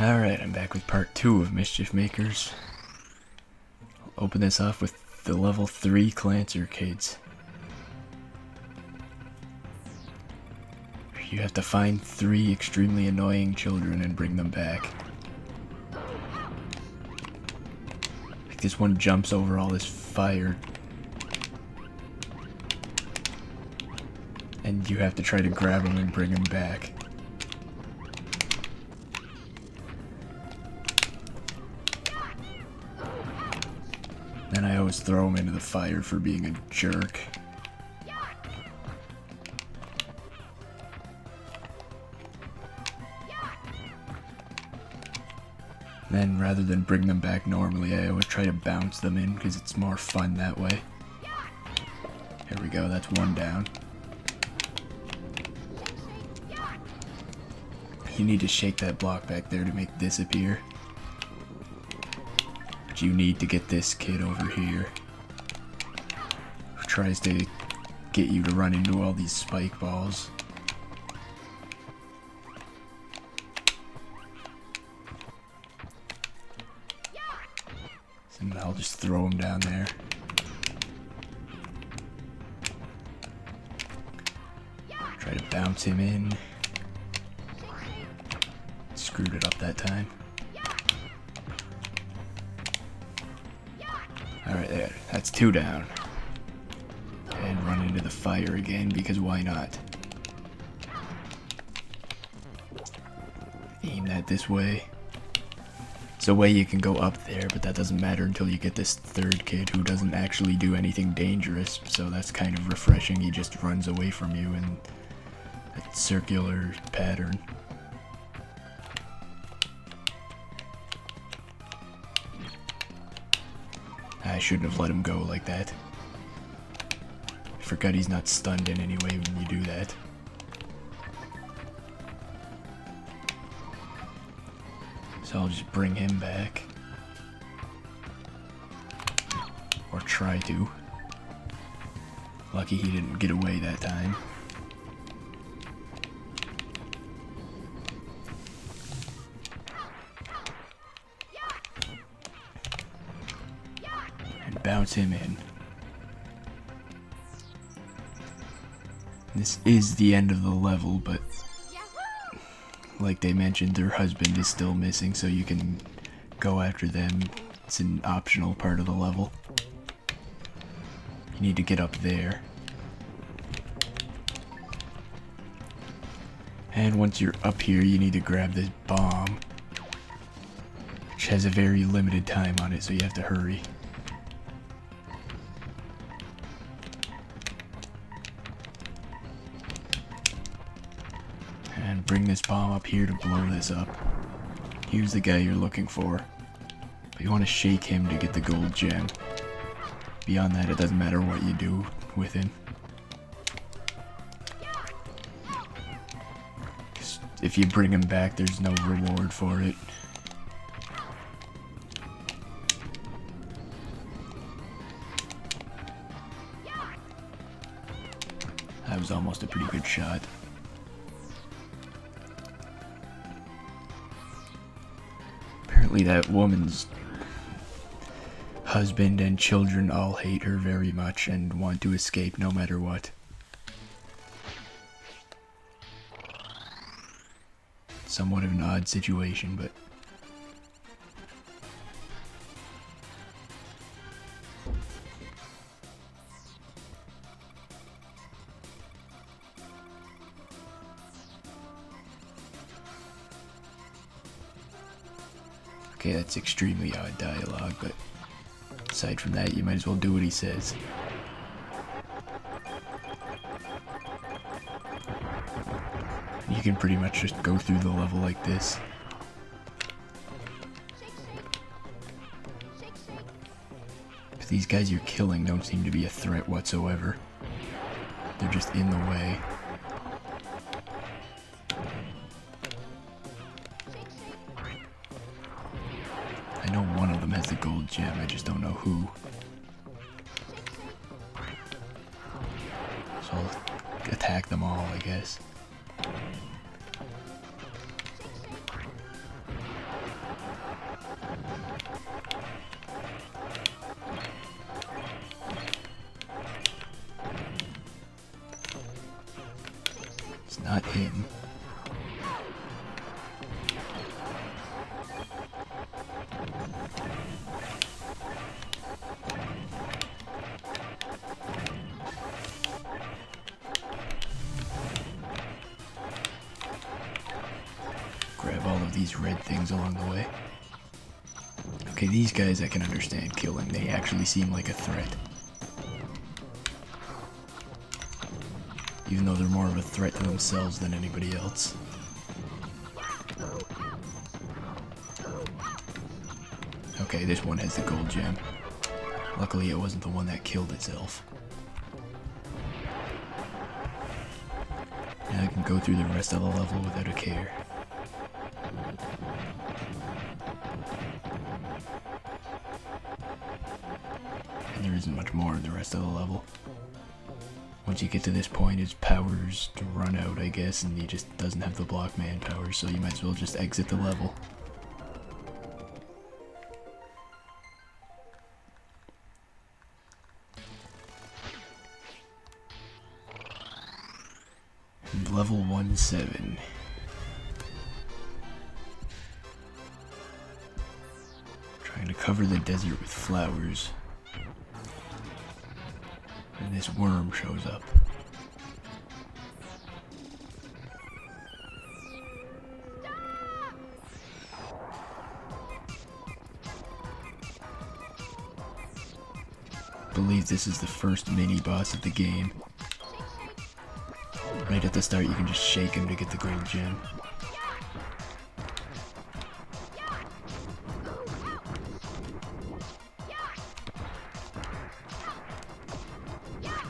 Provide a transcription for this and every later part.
Alright, I'm back with part 2 of Mischief Makers. I'll open this off with the level 3 Clancer kids. You have to find 3 extremely annoying children and bring them back. Like this one jumps over all this fire. And you have to try to grab him and bring him back. Then I always throw him into the fire for being a jerk. Then rather than bring them back normally, I always try to bounce them in because it's more fun that way. Here we go, that's one down. You need to shake that block back there to make this appear. But you need to get this kid over here who tries to get you to run into all these spike balls. And I'll just throw him down there. Try to bounce him in. Screwed it up that time. Alright, there. That's 2 down. And run into the fire again, because why not? Aim that this way. It's a way you can go up there, but that doesn't matter until you get this 3rd kid who doesn't actually do anything dangerous, so that's kind of refreshing. He just runs away from you in a circular pattern. I shouldn't have let him go like that. I forgot he's not stunned in any way when you do that. So I'll just bring him back. Or try to. Lucky he didn't get away that time. Bounce him in. This is the end of the level, but like they mentioned, their husband is still missing, so you can go after them. It's an optional part of the level. You need to get up there. And once you're up here, you need to grab this bomb, which has a very limited time on it, so you have to hurry. And bring this bomb up here to blow this up. Here's the guy you're looking for. But you want to shake him to get the gold gem. Beyond that, it doesn't matter what you do with him. If you bring him back, there's no reward for it. That was almost a pretty good shot. Apparently that woman's husband and children all hate her very much and want to escape no matter what. Somewhat of an odd situation, but okay, that's extremely odd dialogue, but aside from that, you might as well do what he says. You can pretty much just go through the level like this. But these guys you're killing don't seem to be a threat whatsoever. They're just in the way. I know one of them has the gold gem, I just don't know who. So I'll attack them all, I guess. not him. Grab all of these red things along the way. Okay, these guys I can understand killing. They actually seem like a threat. Even though they're more of a threat to themselves than anybody else. Okay, this one has the gold gem. Luckily it wasn't the one that killed itself. Now I can go through the rest of the level without a care. And there isn't much more in the rest of the level. Once you get to this point, his powers run out, I guess, and he just doesn't have the block man powers, so you might as well just exit the level. And level 1-7. Trying to cover the desert with flowers. And this worm shows up. I believe this is the first mini boss of the game. Right at the start you can just shake him to get the gold gem.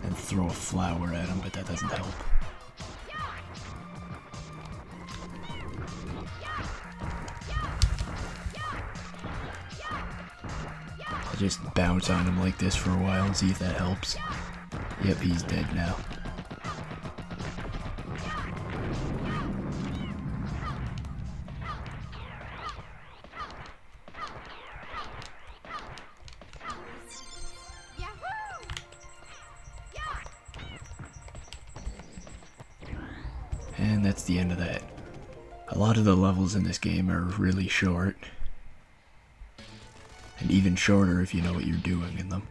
And throw a flower at him, but that doesn't help. I'll just bounce on him like this for a while and see if that helps. Yep, he's dead now. And that's the end of that. A lot of the levels in this game are really short. And even shorter if you know what you're doing in them.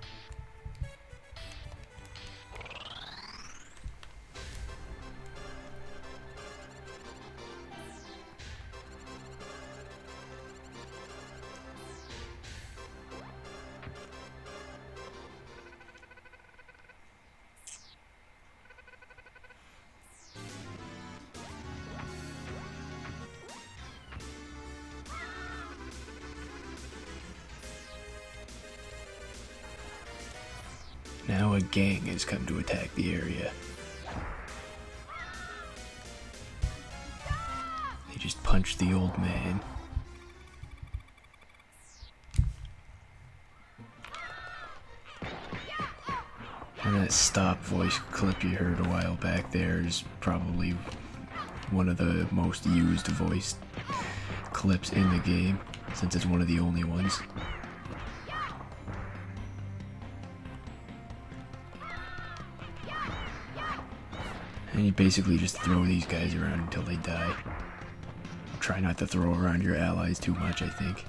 Now a gang has come to attack the area. They just punched the old man. And that stop voice clip you heard a while back there is probably one of the most used voice clips in the game, since it's one of the only ones. And you basically just throw these guys around until they die. Try not to throw around your allies too much, I think.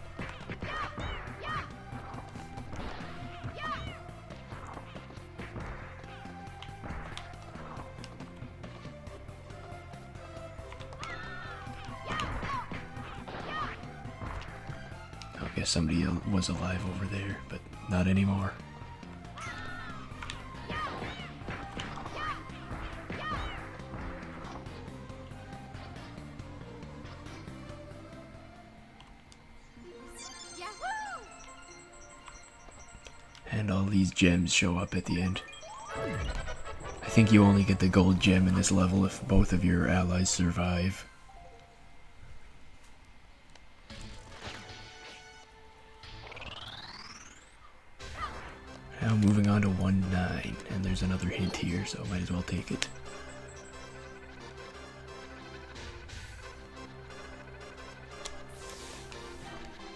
I guess somebody was alive over there, but not anymore. And all these gems show up at the end. I think you only get the gold gem in this level if both of your allies survive. Now moving on to 1-9, and there's another hint here, so might as well take it.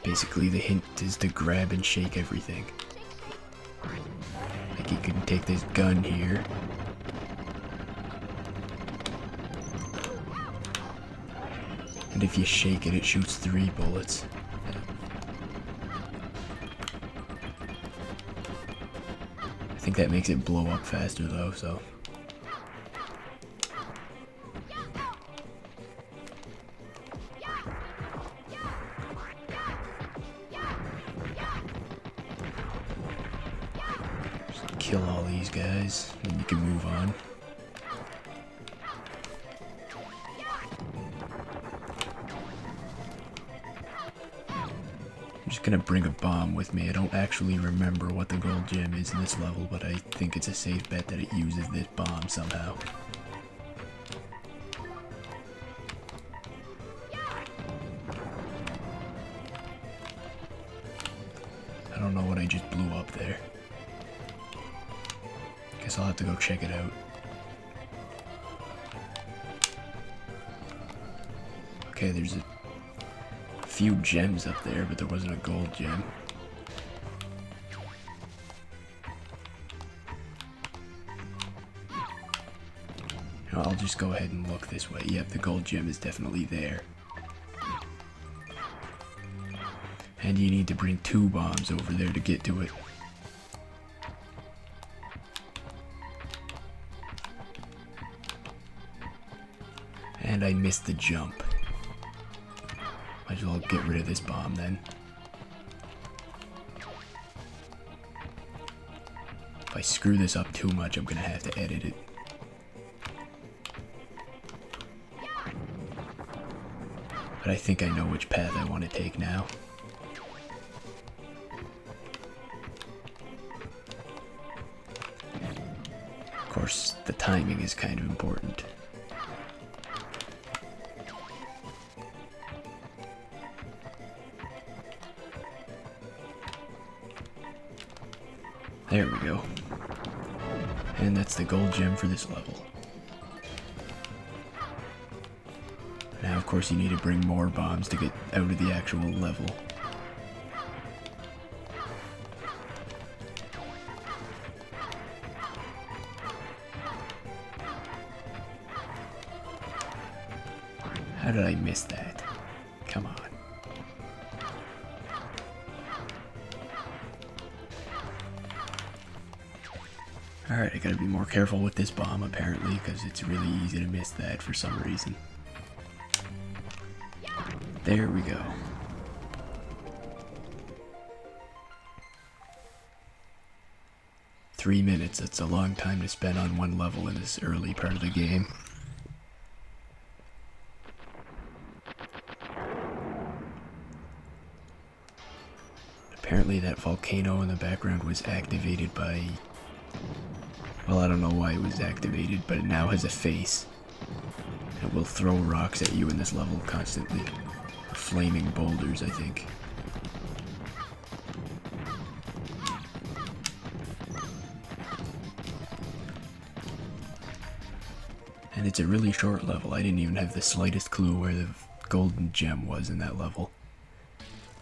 Basically the hint is to grab and shake everything. Like you can take this gun here. And if you shake it, it shoots 3 bullets. I think that makes it blow up faster though, so. Just kill all these guys, and you can move on. I'm just gonna bring a bomb with me. I don't actually remember what the gold gem is in this level, but I think it's a safe bet that it uses this bomb somehow. I don't know what I just blew up there. Guess I'll have to go check it out. Okay, there's a few gems up there, but there wasn't a gold gem. I'll just go ahead and look this way. Yep, the gold gem is definitely there. And you need to bring 2 bombs over there to get to it. And I missed the jump. Might as well get rid of this bomb then. If I screw this up too much, I'm gonna have to edit it. But I think I know which path I want to take now. Of course, the timing is kind of important. There we go. And that's the gold gem for this level. Now, of course, you need to bring more bombs to get out of the actual level. How did I miss that? Come on. Alright, I gotta be more careful with this bomb apparently, because it's really easy to miss that for some reason. There we go. Three minutes, that's a long time to spend on one level in this early part of the game. Apparently that volcano in the background was activated by... Well, I don't know why it was activated, but it now has a face. It will throw rocks at you in this level constantly. Flaming boulders, I think. And it's a really short level. I didn't even have the slightest clue where the golden gem was in that level.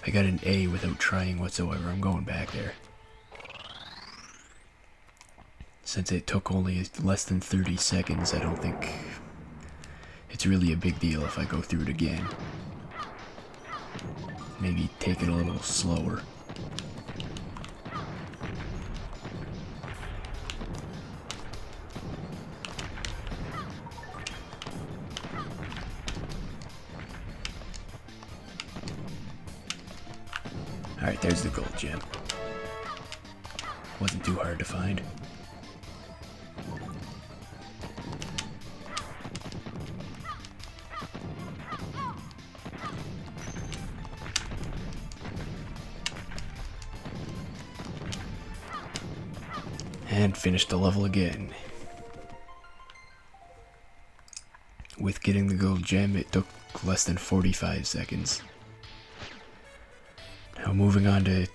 I got an A without trying whatsoever. I'm going back there. Since it took only less than 30 seconds, I don't think it's really a big deal if I go through it again. Maybe take it a little slower. Alright, there's the gold gem. Wasn't too hard to find. And finished the level again. With getting the gold gem, it took less than 45 seconds. Now moving on to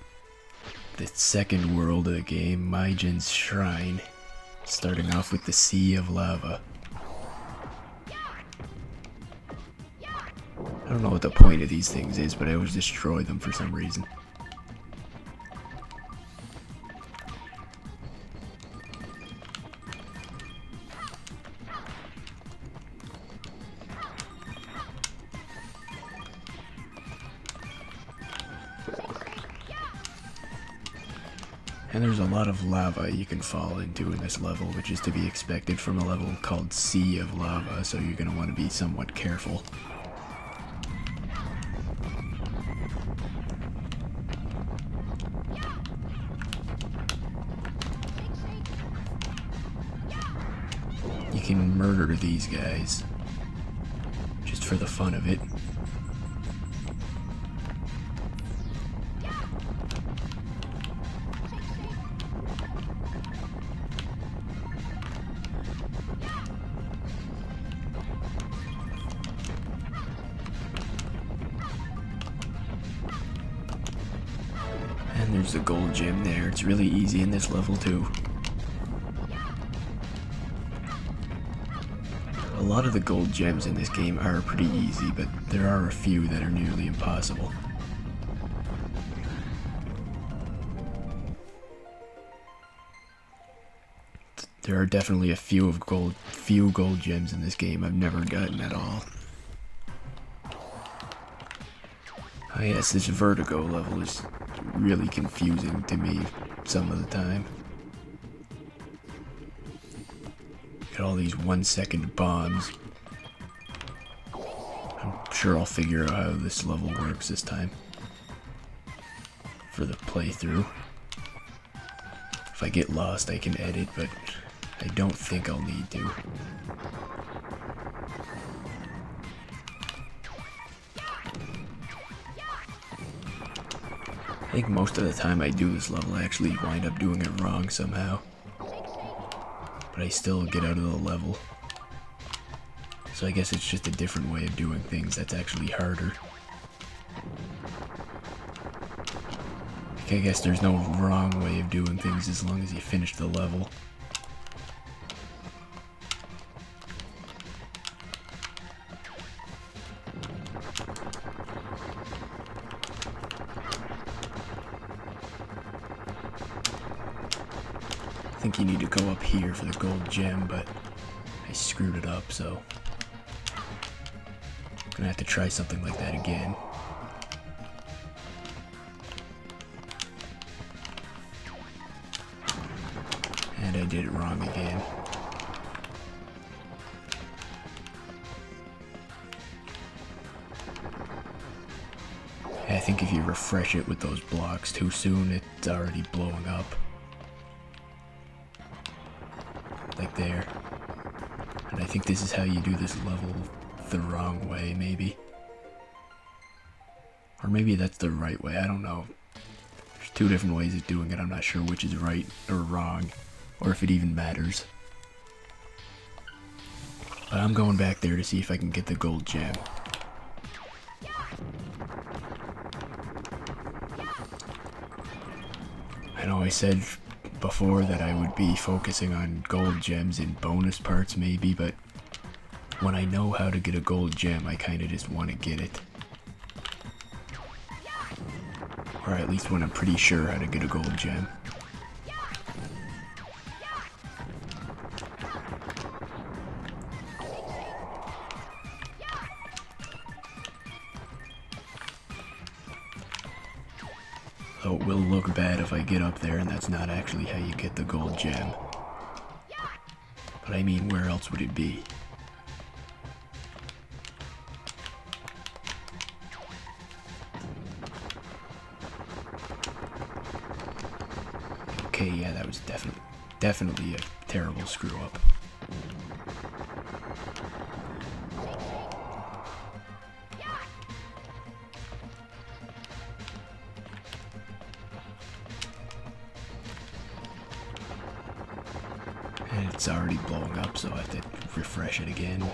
the second world of the game, Majin's Shrine. Starting off with the Sea of Lava. I don't know what the point of these things is, but I always destroy them for some reason. And there's a lot of lava you can fall into in this level, which is to be expected from a level called Sea of Lava, so you're going to want to be somewhat careful. You can murder these guys, just for the fun of it. And there's the gold gem there. It's really easy in this level too. A lot of the gold gems in this game are pretty easy, but there are a few that are nearly impossible. There are definitely a few gold gems in this game I've never gotten at all. Oh yes, this vertigo level is really confusing to me some of the time. Got all these 1-second bombs. I'm sure I'll figure out how this level works this time for the playthrough. If I get lost, I can edit, but I don't think I'll need to. I think most of the time I do this level, I actually wind up doing it wrong somehow. But I still get out of the level. So I guess it's just a different way of doing things that's actually harder. I guess there's no wrong way of doing things as long as you finish the level. I think you need to go up here for the gold gem, but I screwed it up, so I'm gonna have to try something like that again. And I did it wrong again. I think if you refresh it with those blocks too soon, it's already blowing up. Like there. And I think this is how you do this level the wrong way, maybe. Or maybe that's the right way, I don't know. There's two different ways of doing it, I'm not sure which is right or wrong, or if it even matters. But I'm going back there to see if I can get the gold gem. I know I said before that I would be focusing on gold gems in bonus parts maybe, but when I know how to get a gold gem, I kinda just want to get it. Or at least when I'm pretty sure how to get a gold gem. So it will look bad if I get up there and that's not actually how you get the gold gem. But I mean, where else would it be? Okay, yeah, that was definitely a terrible screw up. And it's already blowing up, so I have to refresh it again.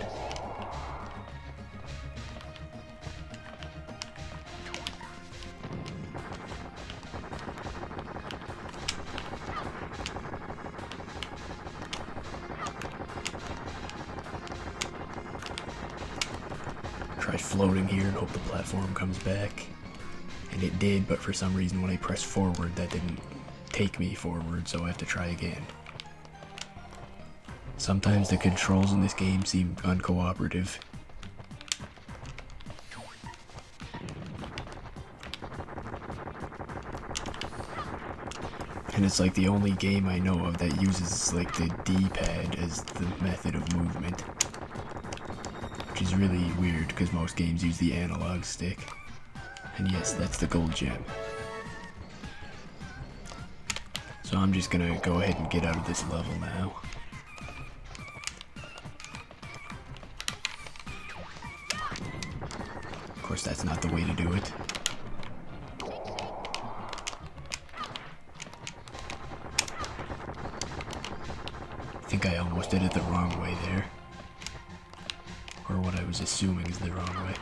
Try floating here and hope the platform comes back. And it did, but for some reason when I pressed forward, that didn't take me forward, so I have to try again. Sometimes the controls in this game seem uncooperative. And it's like the only game I know of that uses like the D-pad as the method of movement. Which is really weird because most games use the analog stick. And yes, that's the gold gem. So I'm just gonna go ahead and get out of this level now. Of course, that's not the way to do it. I think I almost did it the wrong way there. Or what I was assuming is the wrong way.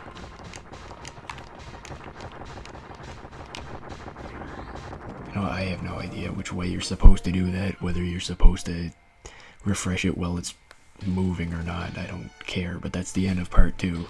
You know, I have no idea which way you're supposed to do that, whether you're supposed to refresh it while it's moving or not. I don't care, but that's the end of part 2.